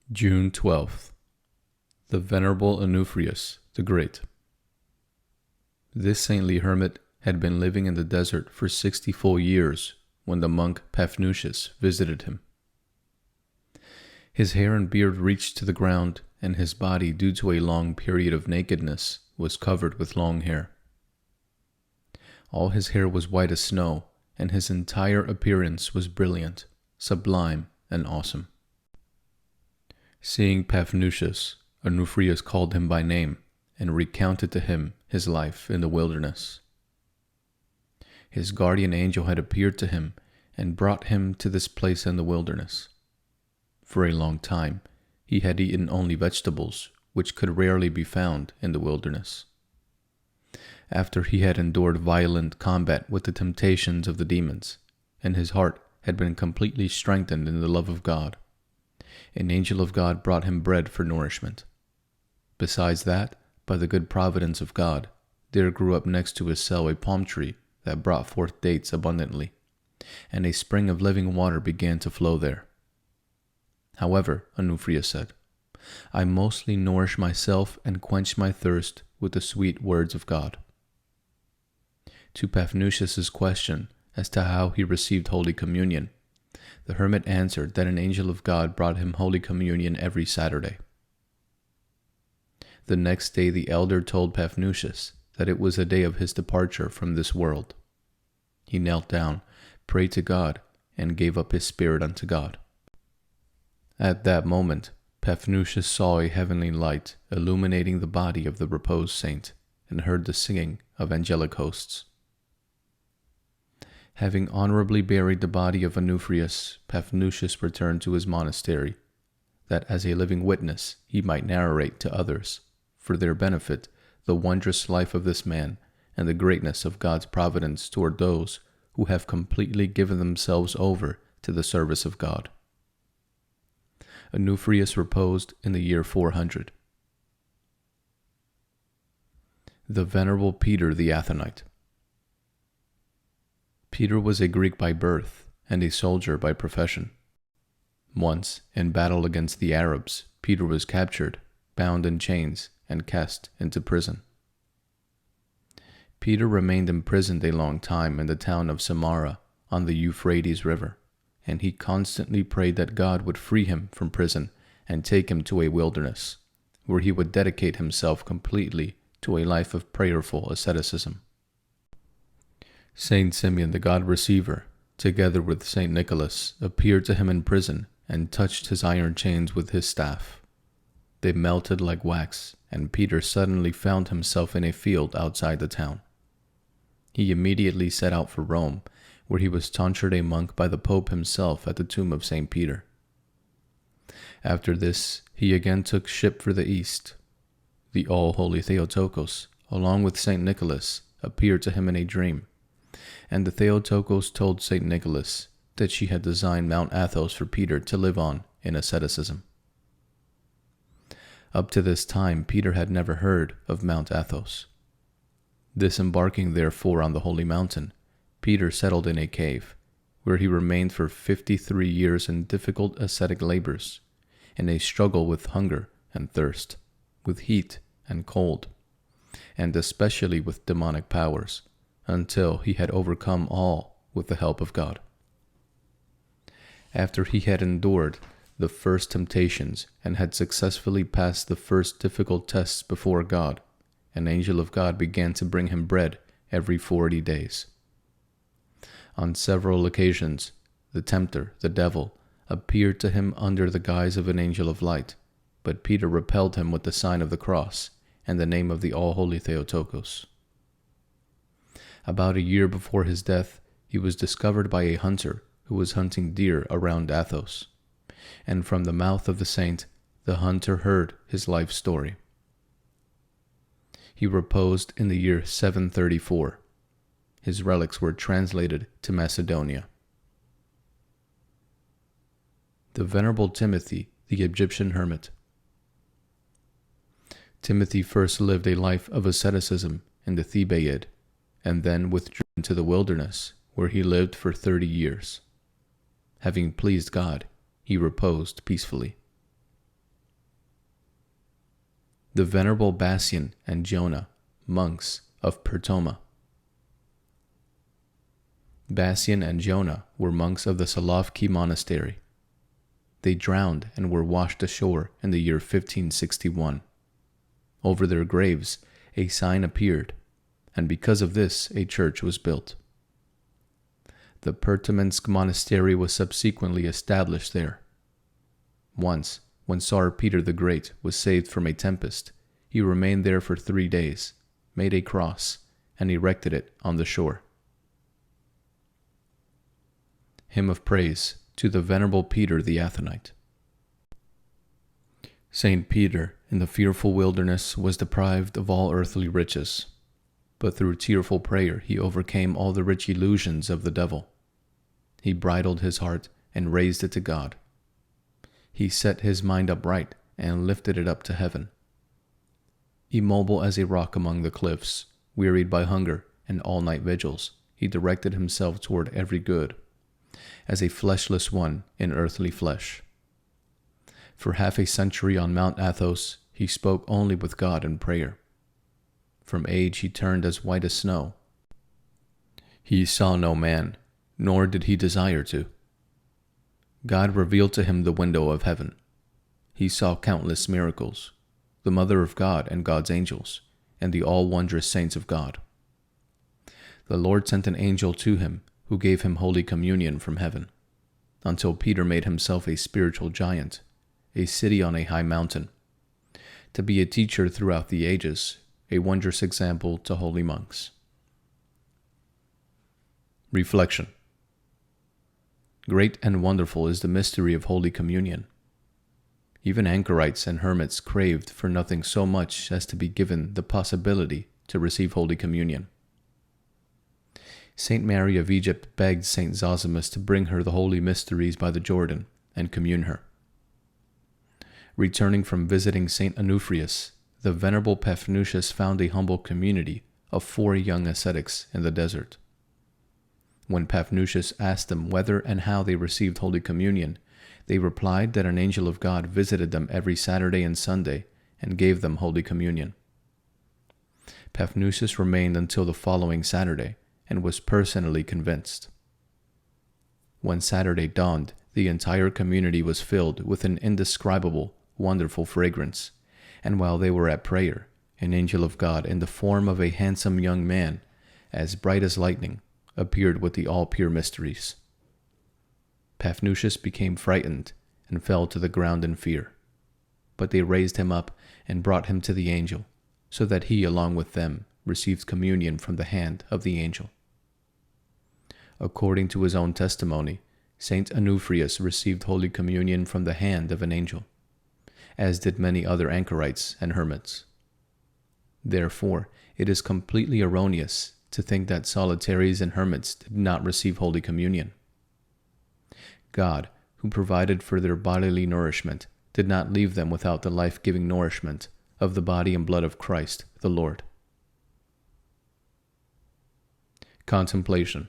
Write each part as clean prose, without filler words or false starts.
June 12th. The Venerable Anupheus the Great. This saintly hermit had been living in the desert for 60 full years when the monk Paphnutius visited him. His hair and beard reached to the ground, and his body, due to a long period of nakedness, was covered with long hair. All his hair was white as snow, and his entire appearance was brilliant, sublime, and awesome. Seeing Paphnutius, Anupheus called him by name and recounted to him his life in the wilderness. His guardian angel had appeared to him and brought him to this place in the wilderness. For a long time, he had eaten only vegetables, which could rarely be found in the wilderness. After he had endured violent combat with the temptations of the demons, and his heart had been completely strengthened in the love of God, an angel of God brought him bread for nourishment. Besides that, by the good providence of God, there grew up next to his cell a palm tree that brought forth dates abundantly, and a spring of living water began to flow there. However, Anupheus said, I mostly nourish myself and quench my thirst with the sweet words of God. To Paphnutius's question as to how he received Holy Communion, the hermit answered that an angel of God brought him Holy Communion every Saturday. The next day the elder told Paphnutius that it was the day of his departure from this world. He knelt down, prayed to God, and gave up his spirit unto God. At that moment, Paphnutius saw a heavenly light illuminating the body of the reposed saint, and heard the singing of angelic hosts. Having honorably buried the body of Anupheus, Paphnutius returned to his monastery, that as a living witness he might narrate to others, for their benefit, the wondrous life of this man and the greatness of God's providence toward those who have completely given themselves over to the service of God. Anupheus reposed in the year 400. The Venerable Peter the Athonite. Peter was a Greek by birth and a soldier by profession. Once, in battle against the Arabs, Peter was captured, bound in chains, and cast into prison. Peter remained imprisoned a long time in the town of Samara on the Euphrates River, and he constantly prayed that God would free him from prison and take him to a wilderness, where he would dedicate himself completely to a life of prayerful asceticism. Saint Simeon the God Receiver, together with Saint Nicholas, appeared to him in prison and touched his iron chains with his staff. They melted like wax, and Peter suddenly found himself in a field outside the town. He immediately set out for Rome, where he was tonsured a monk by the Pope himself at the tomb of Saint Peter. After this, he again took ship for the east. The all-holy Theotokos, along with Saint Nicholas, appeared to him in a dream, and the Theotokos told Saint Nicholas that she had designed Mount Athos for Peter to live on in asceticism. Up to this time, Peter had never heard of Mount Athos. Disembarking therefore on the holy mountain, Peter settled in a cave, where he remained for 53 years in difficult ascetic labors, in a struggle with hunger and thirst, with heat and cold, and especially with demonic powers, until he had overcome all with the help of God. After he had endured the first temptations and had successfully passed the first difficult tests before God, an angel of God began to bring him bread every 40 days. On several occasions, the tempter, the devil, appeared to him under the guise of an angel of light, but Peter repelled him with the sign of the cross and the name of the all-holy Theotokos. About a year before his death, he was discovered by a hunter who was hunting deer around Athos, and from the mouth of the saint, the hunter heard his life story. He reposed in the year 734. His relics were translated to Macedonia. The Venerable Timothy, the Egyptian hermit. Timothy first lived a life of asceticism in the Thebaid, and then withdrew into the wilderness, where he lived for 30 years. Having pleased God, he reposed peacefully. the Venerable Bassian and Jonah, monks of Pertoma. Bassian and Jonah were monks of the Solovki monastery. They drowned and were washed ashore in the year 1561. Over their graves a sign appeared, and because of this a church was built. The Pertominsk monastery was subsequently established there. Once, when Tsar Peter the Great was saved from a tempest, he remained there for 3 days, made a cross, and erected it on the shore. Hymn of Praise to the Venerable Peter the Athonite. Saint Peter, in the fearful wilderness, was deprived of all earthly riches, but through tearful prayer he overcame all the rich illusions of the devil. He bridled his heart and raised it to God. He set his mind upright and lifted it up to heaven. Immobile as a rock among the cliffs, wearied by hunger and all-night vigils, he directed himself toward every good, as a fleshless one in earthly flesh. For half a century on Mount Athos, he spoke only with God in prayer. From age he turned as white as snow. He saw no man, nor did he desire to. God revealed to him the window of heaven. He saw countless miracles, the Mother of God and God's angels, and the all-wondrous saints of God. The Lord sent an angel to him, who gave him Holy Communion from heaven, until Peter made himself a spiritual giant, a city on a high mountain, to be a teacher throughout the ages, a wondrous example to holy monks. Reflection. Great and wonderful is the mystery of Holy Communion. Even anchorites and hermits craved for nothing so much as to be given the possibility to receive Holy Communion. Saint Mary of Egypt begged Saint Zosimus to bring her the holy mysteries by the Jordan and commune her. Returning from visiting Saint Anupheus, the Venerable Paphnutius found a humble community of 4 young ascetics in the desert. When Paphnutius asked them whether and how they received Holy Communion, they replied that an angel of God visited them every Saturday and Sunday and gave them Holy Communion. Paphnutius remained until the following Saturday and was personally convinced. When Saturday dawned, the entire community was filled with an indescribable, wonderful fragrance, and while they were at prayer, an angel of God in the form of a handsome young man, as bright as lightning, appeared with the all-pure mysteries. Paphnutius became frightened and fell to the ground in fear, but they raised him up and brought him to the angel, so that he, along with them, received communion from the hand of the angel. According to his own testimony, Saint Anupheus received Holy Communion from the hand of an angel, as did many other anchorites and hermits. Therefore, it is completely erroneous to think that solitaries and hermits did not receive Holy Communion. God, who provided for their bodily nourishment, did not leave them without the life-giving nourishment of the body and blood of Christ, the Lord. Contemplation.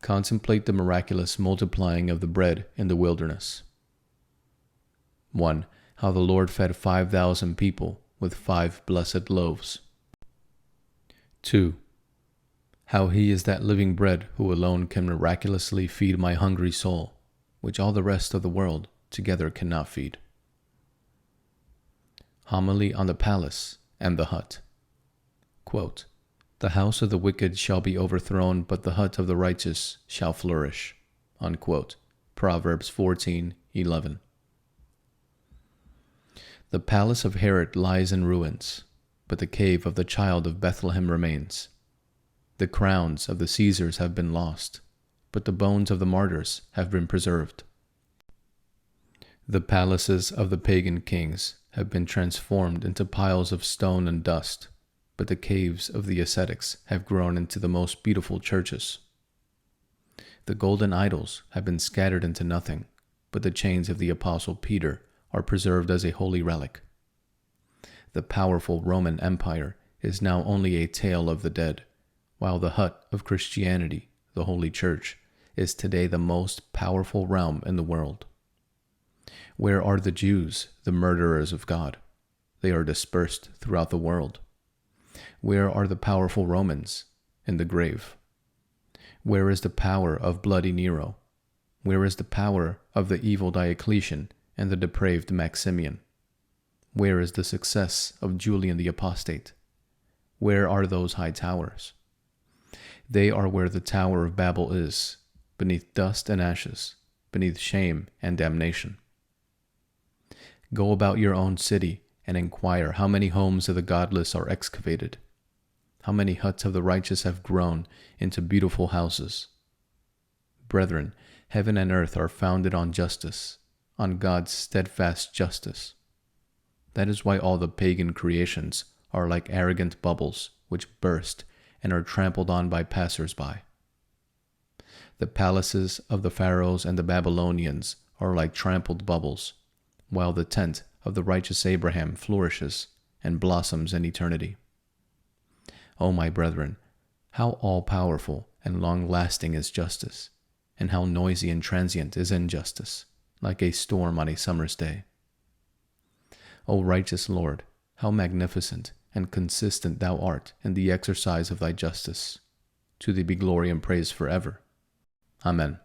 Contemplate the miraculous multiplying of the bread in the wilderness. 1. How the Lord fed 5,000 people with 5 blessed loaves. 2. How he is that living bread who alone can miraculously feed my hungry soul, which all the rest of the world together cannot feed. Homily on the palace and the hut. Quote, "The house of the wicked shall be overthrown, but the hut of the righteous shall flourish." Unquote. Proverbs 14:11. The palace of Herod lies in ruins, but the cave of the child of Bethlehem remains. The crowns of the Caesars have been lost, but the bones of the martyrs have been preserved. The palaces of the pagan kings have been transformed into piles of stone and dust, but the caves of the ascetics have grown into the most beautiful churches. The golden idols have been scattered into nothing, but the chains of the Apostle Peter are preserved as a holy relic. The powerful Roman Empire is now only a tale of the dead, while the hut of Christianity, the Holy Church, is today the most powerful realm in the world. Where are the Jews, the murderers of God, They are dispersed throughout the world. Where are the powerful Romans? In the grave. Where is the power of bloody Nero? Where is the power of the evil Diocletian and the depraved Maximian? Where is the success of Julian the Apostate? Where are those high towers? They are where the Tower of Babel is, beneath dust and ashes, beneath shame and damnation. Go about your own city and inquire how many homes of the godless are excavated, how many huts of the righteous have grown into beautiful houses. Brethren, heaven and earth are founded on justice, on God's steadfast justice. That is why all the pagan creations are like arrogant bubbles which burst and are trampled on by passers-by. The palaces of the pharaohs and the Babylonians are like trampled bubbles, while the tent of the righteous Abraham flourishes and blossoms in eternity. O my brethren, how all-powerful and long-lasting is justice, and how noisy and transient is injustice, like a storm on a summer's day. O righteous Lord, how magnificent and consistent thou art in the exercise of thy justice. To thee be glory and praise forever. Amen.